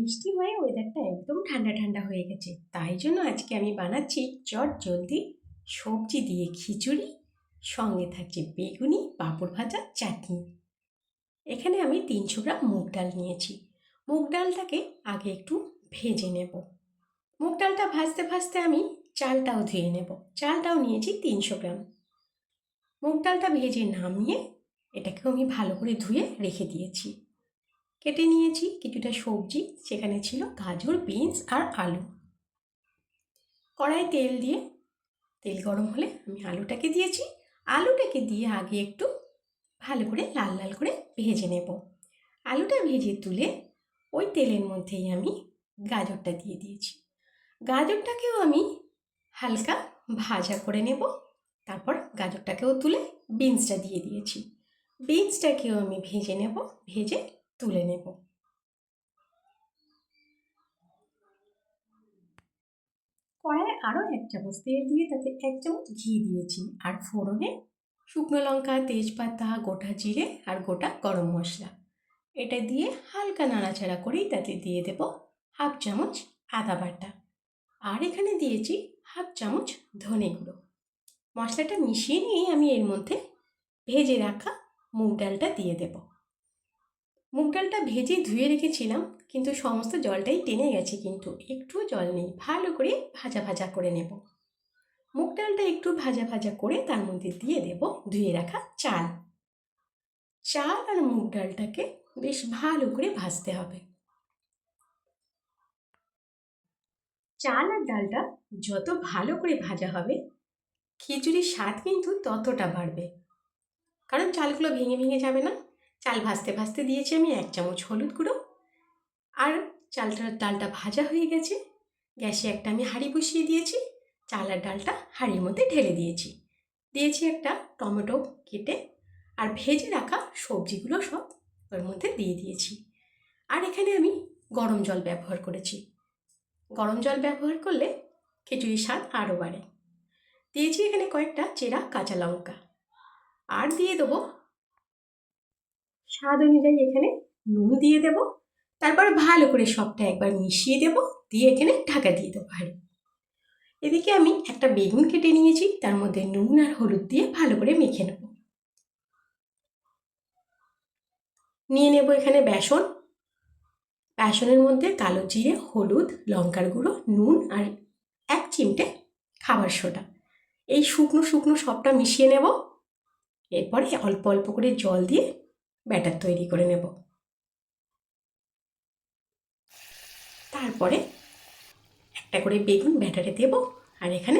বৃষ্টি হয়ে ওয়েদারটা একদম ঠান্ডা ঠান্ডা হয়ে গেছে, তাই জন্য আজকে আমি বানাচ্ছি চট জলদি সবজি দিয়ে খিচুড়ি। সঙ্গে থাকছে বেগুনি, পাঁপড় ভাজা, চাটনি। এখানে আমি 300 গ্রাম মুগ ডাল নিয়েছি। মুগ ডালটাকে আগে একটু ভেজে নেব। মুগ ডালটা ভাজতে ভাজতে আমি চালটাও ধুয়ে নেব। চালটাও নিয়েছি 300 গ্রাম। মুগ ডালটা ভেজে নামিয়ে এটাকেও আমি ভালো করে ধুয়ে রেখে দিয়েছি। কেটে নিয়েছি কিছুটা সবজি, সেখানে ছিল গাজর, বিনস আর আলু। কড়াই তেল দিয়ে তেল গরম হলে আমি আলুটাকে দিয়েছি। আলুটাকে দিয়ে আগে একটু ভালো করে লাল লাল করে ভেজে নেব। আলুটা ভেজে তুলে ওই তেলের মধ্যেই আমি গাজরটা দিয়ে দিয়েছি। গাজরটাকেও আমি হালকা ভাজা করে নেব। তারপর গাজরটাকেও তুলে বিনসটা দিয়ে দিয়েছি। বিনসটাকেও আমি ভেজে নেব, ভেজে তুলে নেব। কড়াইয়ে আরও 1 চামচ তেল দিয়ে তাতে 1 চামচ ঘি দিয়েছি। আর ফোড়নে শুকনো লঙ্কা, তেজপাতা, গোটা জিরে আর গোটা গরম মশলা এটা দিয়ে হালকা নাড়াচাড়া করেই তাতে দিয়ে দেব 1/2 চামচ আদা বাটা। আর এখানে দিয়েছি 1/2 চামচ ধনে গুঁড়ো। মশলাটা মিশিয়ে নিয়েই আমি এর মধ্যে ভেজে রাখা মুগ ডালটা দিয়ে দেব। মুগ ডালটা ভেজে ধুয়ে রেখেছিলাম, কিন্তু সমস্ত জলটাই টেনে গেছে, কিন্তু একটুও জল নেই। ভালো করে ভাজা ভাজা করে নেব। মুগ ডালটা একটু ভাজা ভাজা করে তার মধ্যে দিয়ে দেব ধুয়ে রাখা চাল। চাল আর মুগ ডালটাকে বেশ ভালো করে ভাজতে হবে। চাল আর ডালটা যত ভালো করে ভাজা হবে, খিচুড়ির স্বাদ কিন্তু ততটা বাড়বে, কারণ চালগুলো ভেঙে ভেঙে যাবে না। চাল ভাজতে ভাজতে দিয়েছি আমি 1 চামচ হলুদ গুঁড়ো। আর ডালটা ভাজা হয়ে গেছে। গ্যাসে একটা আমি হাঁড়ি বসিয়ে দিয়েছি। চাল আর ডালটা হাঁড়ির মধ্যে ঢেলে দিয়েছি। দিয়েছি একটা টমেটো কেটে, আর ভেজে রাখা সবজিগুলো সব ওর মধ্যে দিয়ে দিয়েছি। আর এখানে আমি গরম জল ব্যবহার করেছি। গরম জল ব্যবহার করলে খিচুড়ির স্বাদ আরও বাড়ে। দিয়েছি এখানে কয়েকটা চেরা কাঁচা লঙ্কা। আর দিয়ে দেবো স্বাদ অনুযায়ী এখানে নুন দিয়ে দেব। তারপর ভালো করে সবটা একবার মিশিয়ে দেব, দিয়ে এখানে ঢাকা দিয়ে দেবো হাঁড়ি। এদিকে আমি একটা বেগুন কেটে নিয়েছি, তার মধ্যে নুন আর হলুদ দিয়ে ভালো করে মেখে নেব। নিয়ে নেব এখানে বেসন। বেসনের মধ্যে কালো জিরে, হলুদ, লঙ্কার গুঁড়ো, নুন আর 1 চিমটে খাবার সোডা, এই শুকনো শুকনো সবটা মিশিয়ে নেব। এরপরে অল্প অল্প করে জল দিয়ে ব্যাটার তৈরি করে নেব। তারপরে একটা করে বেগুন ব্যাটারে দেব, আর এখানে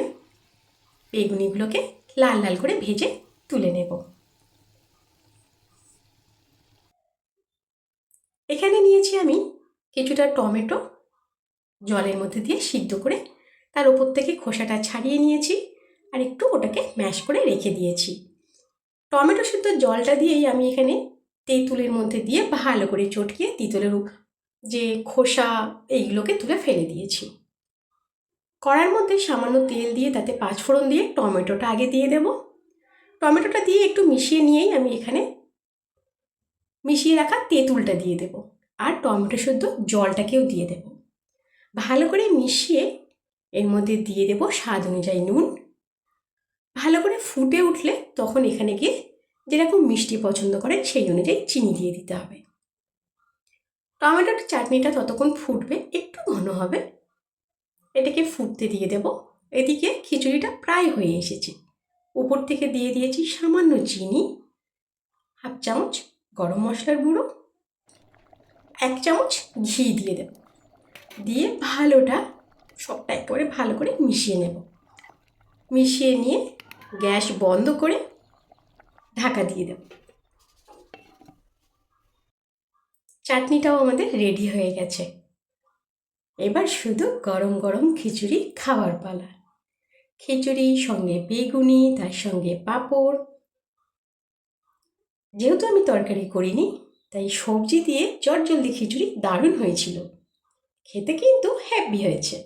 বেগুনিগুলোকে লাল লাল করে ভেজে তুলে নেব। এখানে নিয়েছি আমি কিছুটা টমেটো, জলের মধ্যে দিয়ে সিদ্ধ করে তার ওপর থেকে খোসাটা ছাড়িয়ে নিয়েছি, আর একটু ওটাকে ম্যাশ করে রেখে দিয়েছি। টমেটো সিদ্ধ জলটা দিয়েই আমি এখানে তেঁতুলের মধ্যে দিয়ে ভালো করে চটকিয়ে তেঁতুলের যে খোসা এইগুলোকে তুলে ফেলে দিয়েছি। কড়ার মধ্যে সামান্য তেল দিয়ে তাতে 5 ফোড়ন দিয়ে টমেটোটা আগে দিয়ে দেব। টমেটোটা দিয়ে একটু মিশিয়ে নিয়েই আমি এখানে মিশিয়ে রাখা তেঁতুলটা দিয়ে দেব, আর টমেটো সিদ্ধ জলটাকেও দিয়ে দেব। ভালো করে মিশিয়ে এর মধ্যে দিয়ে দেব স্বাদ অনুযায়ী নুন। ভালো করে ফুটে উঠলে তখন এখানে গিয়ে যেরকম মিষ্টি পছন্দ করেন সেই অনুযায়ী চিনি দিয়ে দিতে হবে। টমেটোর চাটনিটা ততক্ষণ ফুটবে, একটু ঘন হবে। এটাকে ফুটতে দিয়ে দেব। এদিকে খিচুড়িটা প্রায় হয়ে এসেছে। উপর থেকে দিয়ে দিয়েছি সামান্য চিনি, 1/2 চামচ গরম মশলার গুঁড়ো, 1 চামচ ঘি দিয়ে দেব। দিয়ে ভালোটা সবটা একেবারে ভালো করে মিশিয়ে নেব। মিশিয়ে নিয়ে গ্যাস বন্ধ করে ঢাকা দিয়ে দেব। চাটনিটাও আমাদের রেডি হয়ে গেছে। এবার শুধু গরম গরম খিচুড়ি খাওয়ার পালা। খিচুড়ি সঙ্গে বেগুনি, তার সঙ্গে পাঁপড়। যেহেতু আমি তরকারি করিনি, তাই সবজি দিয়ে চটজলদি খিচুড়ি দারুণ হয়েছিল। খেতে কিন্তু হ্যাপি হয়েছে।